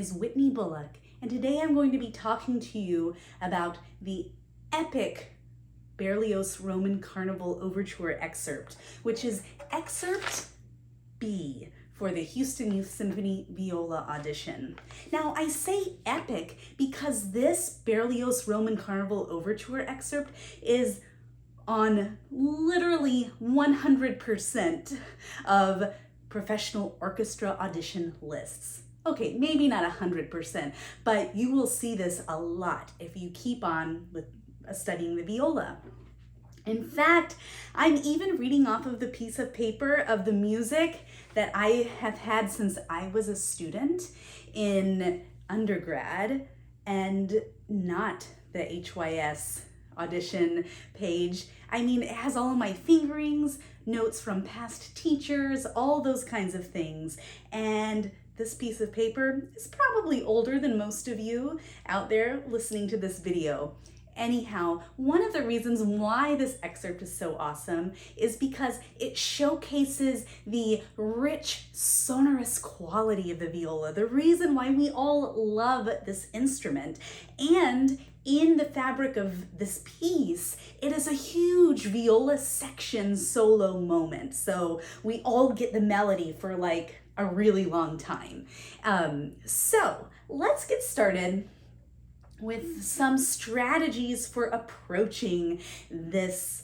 is Whitney Bullock, and today I'm going to be talking to you about the epic Berlioz Roman Carnival Overture excerpt, which is Excerpt B for the Houston Youth Symphony Viola audition. Now, I say epic because this Berlioz Roman Carnival Overture excerpt is on literally 100% of professional orchestra audition lists. Okay, maybe not 100%, but you will see this a lot if you keep on with studying the viola. In fact, I'm even reading off of the piece of paper of the music that I have had since I was a student in undergrad, and not the HYS audition page. I mean, it has all of my fingerings, notes from past teachers, all those kinds of things. And this piece of paper is probably older than most of you out there listening to this video. Anyhow, one of the reasons why this excerpt is so awesome is because it showcases the rich, sonorous quality of the viola, the reason why we all love this instrument. And in the fabric of this piece, it is a huge viola section solo moment. So we all get the melody for like a really long time. So let's get started with some strategies for approaching this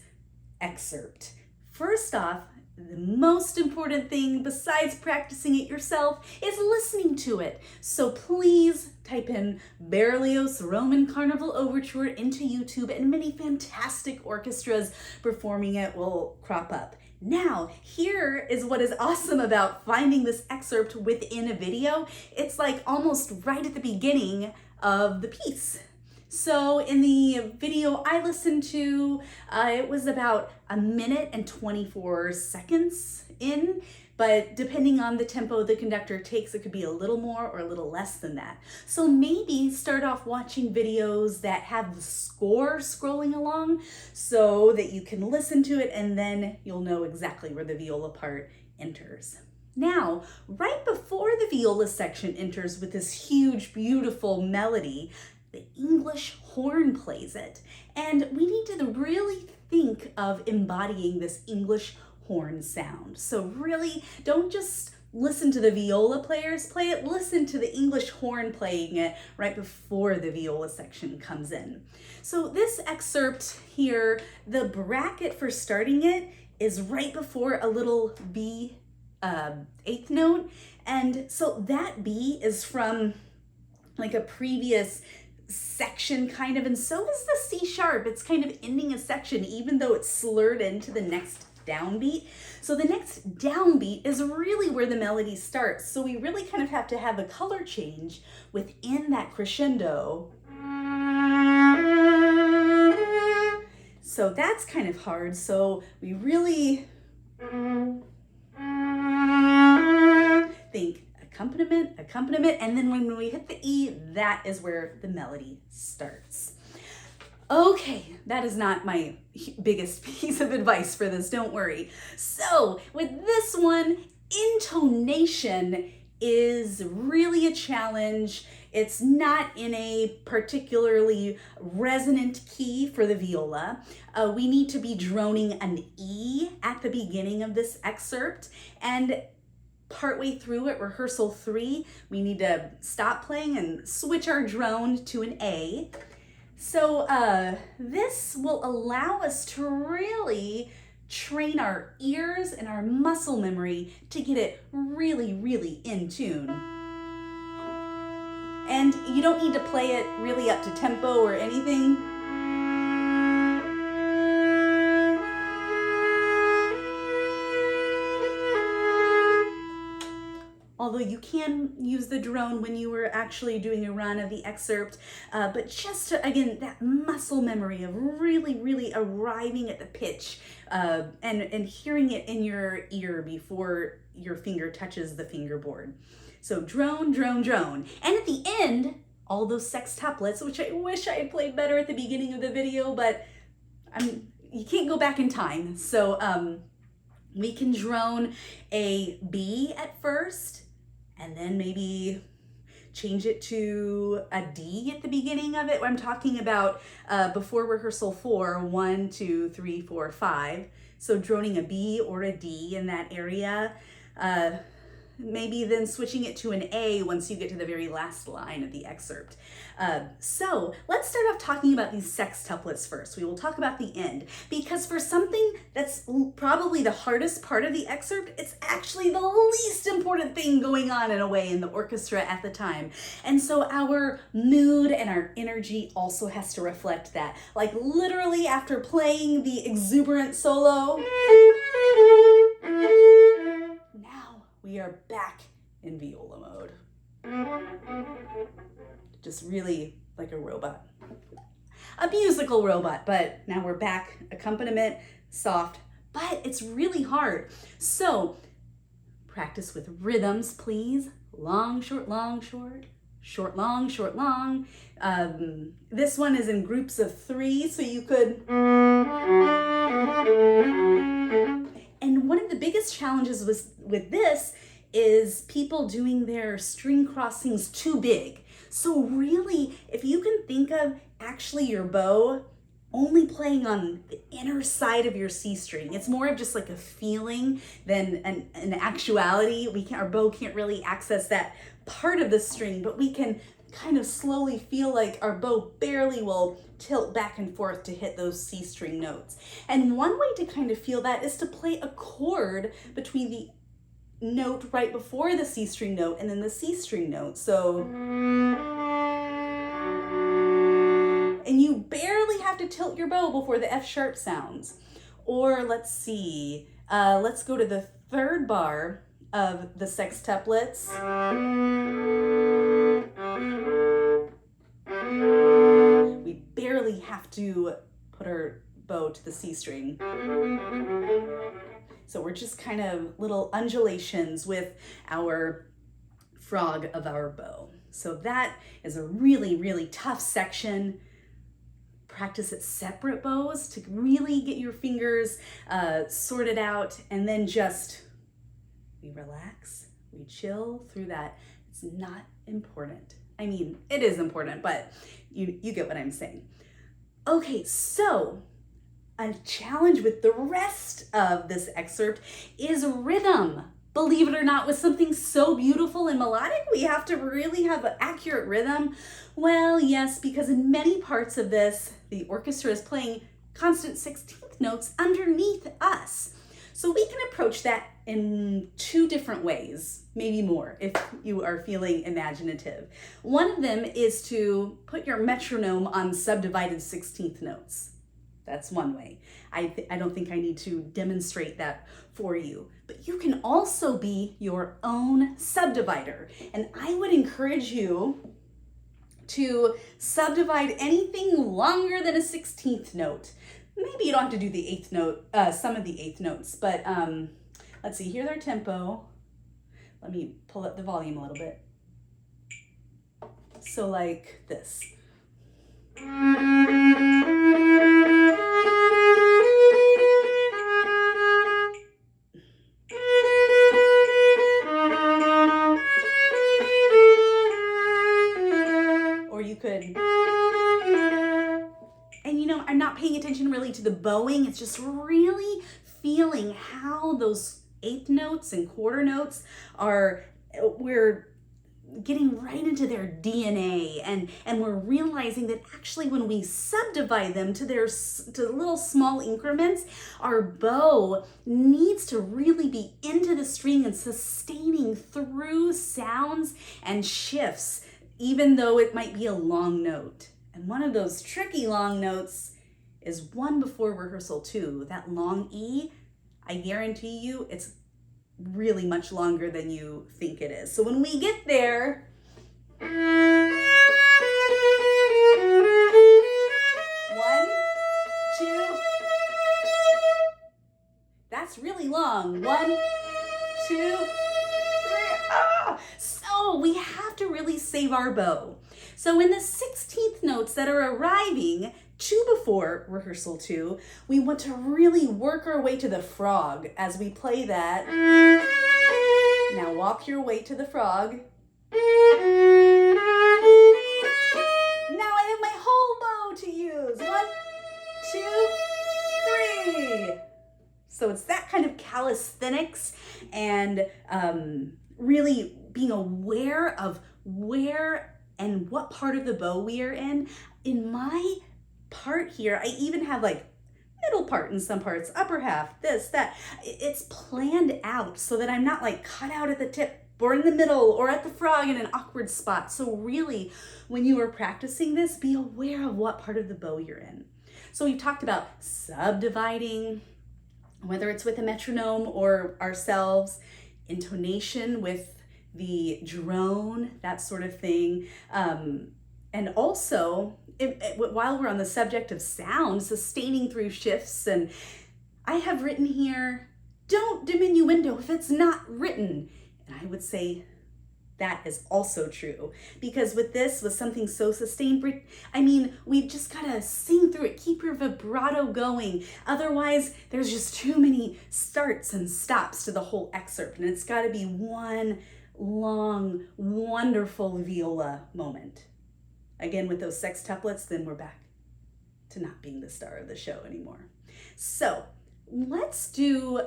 excerpt. First off, the most important thing besides practicing it yourself is listening to it. So please type in Berlioz Roman Carnival Overture into YouTube, and many fantastic orchestras performing it will crop up. Now, here is what is awesome about finding this excerpt within a video. It's like almost right at the beginning of the piece. So in the video I listened to, it was about 1 minute and 24 seconds in, but depending on the tempo the conductor takes, it could be a little more or a little less than that. So maybe start off watching videos that have the score scrolling along so that you can listen to it and then you'll know exactly where the viola part enters. Now, right before the viola section enters with this huge, beautiful melody, the English horn plays it. And we need to really think of embodying this English horn sound. So really, don't just listen to the viola players play it, listen to the English horn playing it right before the viola section comes in. So this excerpt here, the bracket for starting it is right before a little B eighth note, and so that B is from like a previous section kind of, and so is the C sharp. It's kind of ending a section even though it's slurred into the next downbeat. So the next downbeat is really where the melody starts. So we really kind of have to have a color change within that crescendo. So that's kind of hard. So we really think accompaniment, and then when we hit the E, that is where the melody starts. Okay, that is not my biggest piece of advice for this, don't worry. So with this one, intonation is really a challenge. It's not in a particularly resonant key for the viola. We need to be droning an E at the beginning of this excerpt, and partway through at rehearsal 3, we need to stop playing and switch our drone to an A. So this will allow us to really train our ears and our muscle memory to get it really, really in tune. And you don't need to play it really up to tempo or anything. Although you can use the drone when you were actually doing a run of the excerpt, but just to, again, that muscle memory of really, really arriving at the pitch and hearing it in your ear before your finger touches the fingerboard. So drone, drone, drone. And at the end, all those sextuplets, which I wish I had played better at the beginning of the video, but you can't go back in time. So we can drone a B at first, and then maybe change it to a D at the beginning of it. I'm talking about before rehearsal 4, 1, 2, 3, 4, 5. So droning a B or a D in that area. Maybe then switching it to an A once you get to the very last line of the excerpt. So let's start off talking about these sextuplets first. We will talk about the end, because for something that's probably the hardest part of the excerpt, it's actually the least important thing going on in a way in the orchestra at the time. And so our mood and our energy also has to reflect that. Like literally after playing the exuberant solo, we are back in viola mode. Just really like a robot. A musical robot, but now we're back. Accompaniment, soft, but it's really hard. So practice with rhythms, please. Long, short, long, short. Short, long, short, long. This one is in groups of 3, so you could... And one of the biggest challenges with this is people doing their string crossings too big. So really, if you can think of actually your bow only playing on the inner side of your C string, it's more of just like a feeling than an actuality. Our bow can't really access that part of the string, but we can kind of slowly feel like our bow barely will tilt back and forth to hit those C string notes. And one way to kind of feel that is to play a chord between the note right before the C string note and then the C string note. So, and you barely have to tilt your bow before the F sharp sounds. Or let's see, let's go to the 3rd bar of the sextuplets. We barely have to put our bow to the C string. So we're just kind of little undulations with our frog of our bow. So that is a really, really tough section. Practice at separate bows to really get your fingers sorted out, and then just we relax, we chill through that. It's not important. I mean, it is important, but you get what I'm saying. Okay, so a challenge with the rest of this excerpt is rhythm. Believe it or not, with something so beautiful and melodic, we have to really have an accurate rhythm. Well, yes, because in many parts of this, the orchestra is playing constant 16th notes underneath us. So we can approach that in 2 different ways, maybe more if you are feeling imaginative. One of them is to put your metronome on subdivided 16th notes. That's one way. I don't think I need to demonstrate that for you. But you can also be your own subdivider. And I would encourage you to subdivide anything longer than a 16th note. Maybe you don't have to do the 8th note, some of the 8th notes, but let's see, here's our tempo. Let me pull up the volume a little bit. So like this. Or you could, and you know, I'm not paying attention really to the bowing. It's just really feeling how those 8th notes and quarter notes we're getting right into their DNA, and we're realizing that actually when we subdivide them to little small increments, our bow needs to really be into the string and sustaining through sounds and shifts, even though it might be a long note. And one of those tricky long notes is one before rehearsal 2. That long E, I guarantee you, it's really much longer than you think it is. So when we get there, 1, 2, that's really long. 1, 2, 3, So we have to really save our bow. So in the 16th notes that are arriving 2 before rehearsal 2, we want to really work our way to the frog as we play that. Now walk your way to the frog. piano to use. 1, 2, 3. So it's that kind of calisthenics and really being aware of where and what part of the bow we are in. In my part here, I even have like middle part in some parts, upper half, this, that. It's planned out so that I'm not like cut out at the tip or in the middle or at the frog in an awkward spot. So really, when you are practicing this, be aware of what part of the bow you're in. So we've talked about subdividing, whether it's with a metronome or ourselves, intonation with the drone, that sort of thing. And also, while we're on the subject of sound, sustaining through shifts, and I have written here, don't diminuendo if it's not written. And I would say that is also true, because with something so sustained, I mean, we've just gotta sing through it, keep your vibrato going. Otherwise, there's just too many starts and stops to the whole excerpt, and it's gotta be one long, wonderful viola moment. Again, with those sextuplets, then we're back to not being the star of the show anymore. So let's do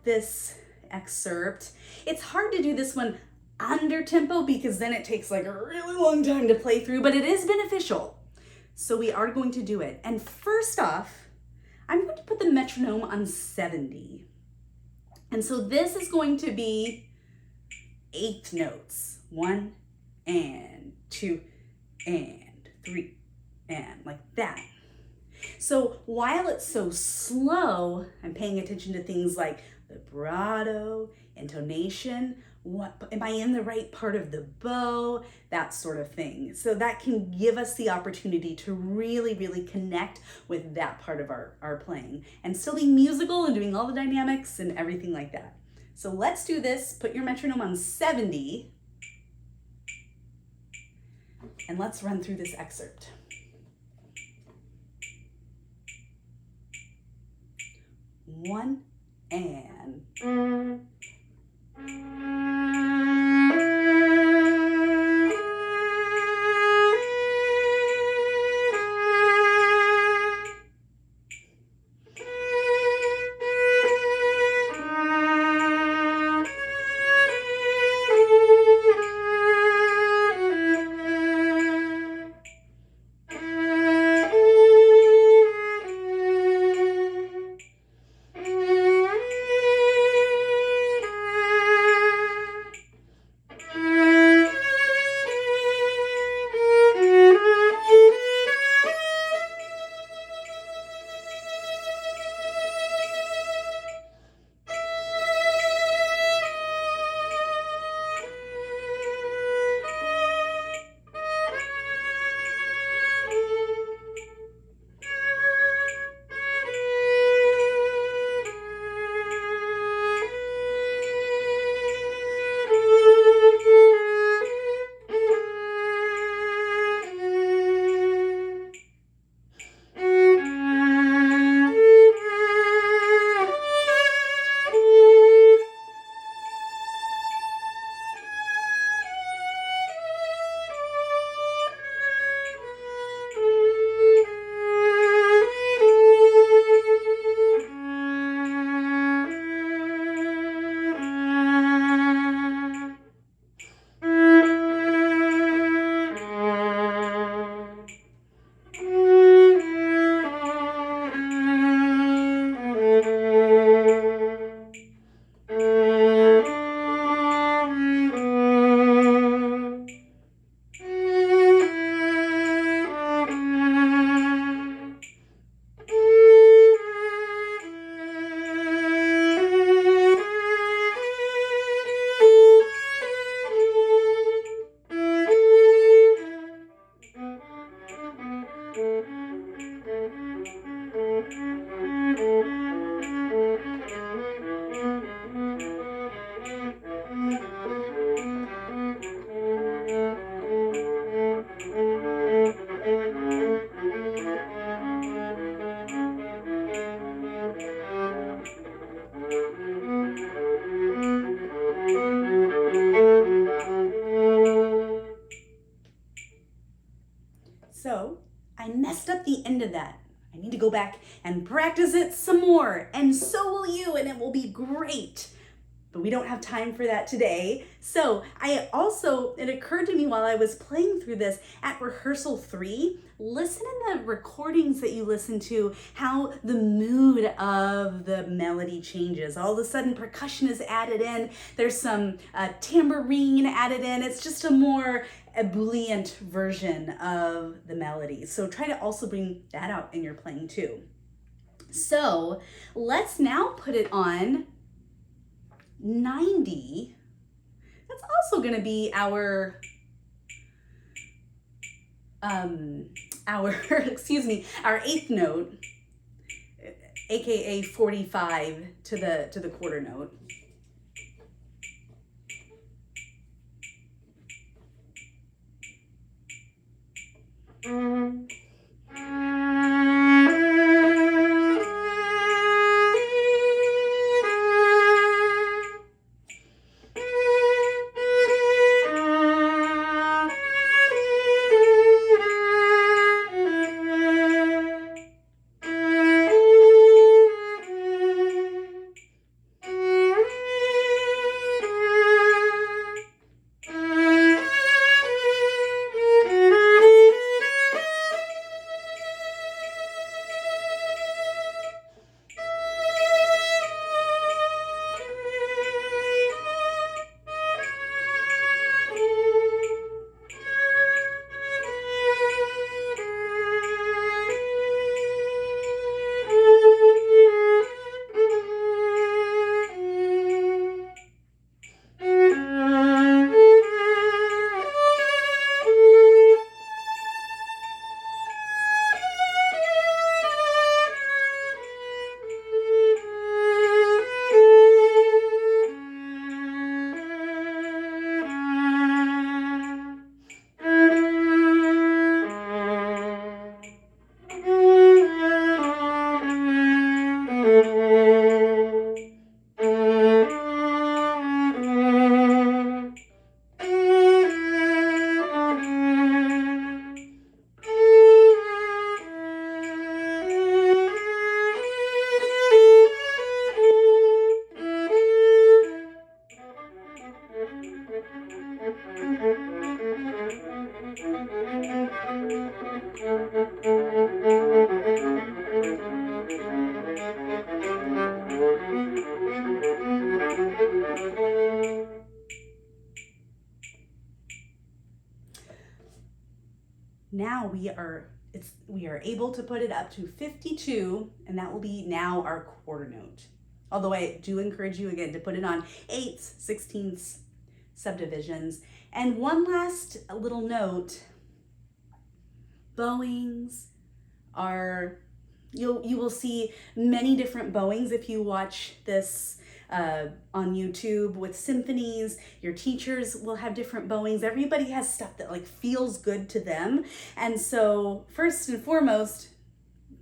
this excerpt. It's hard to do this one under tempo because then it takes like a really long time to play through, but it is beneficial. So we are going to do it. And first off, I'm going to put the metronome on 70. And so this is going to be 8 notes. 1 and 2 and 3 and like that. So while it's so slow, I'm paying attention to things like vibrato, intonation, what am I in the right part of the bow, that sort of thing. So that can give us the opportunity to really, really connect with that part of our playing and still being musical and doing all the dynamics and everything like that. So let's do this. Put your metronome on 70 and let's run through this excerpt. 1 and so at the end of that, I need to go back and practice it some more, and so will you, and it will be great. But we don't have time for that today. So it occurred to me while I was playing through this at rehearsal 3, listen in the recordings that you listen to, how the mood of the melody changes. All of a sudden percussion is added in. There's some tambourine added in. It's just a more ebullient version of the melody. So try to also bring that out in your playing too. So let's now put it on 90. That's also going to be our our eighth note, aka 45 to the quarter note. Now we are able to put it up to 52, and that will be now our quarter note. Although I do encourage you again to put it on 8ths, 16ths, subdivisions. And one last little note, bowings are, you will see many different bowings if you watch this on YouTube with symphonies. Your teachers will have different bowings. Everybody has stuff that like feels good to them. And so first and foremost,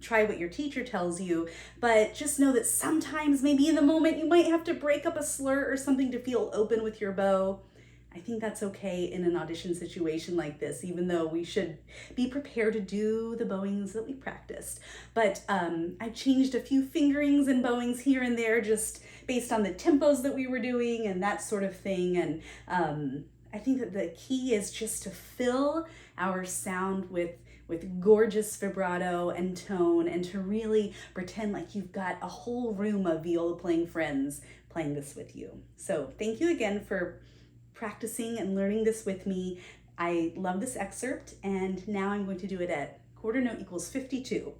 try what your teacher tells you, but just know that sometimes maybe in the moment you might have to break up a slur or something to feel open with your bow. I think that's okay in an audition situation like this, even though we should be prepared to do the bowings that we practiced. But I've changed a few fingerings and bowings here and there just based on the tempos that we were doing and that sort of thing. And I think that the key is just to fill our sound with gorgeous vibrato and tone, and to really pretend like you've got a whole room of viola playing friends playing this with you. So thank you again for practicing and learning this with me. I love this excerpt, and now I'm going to do it at quarter note equals 52.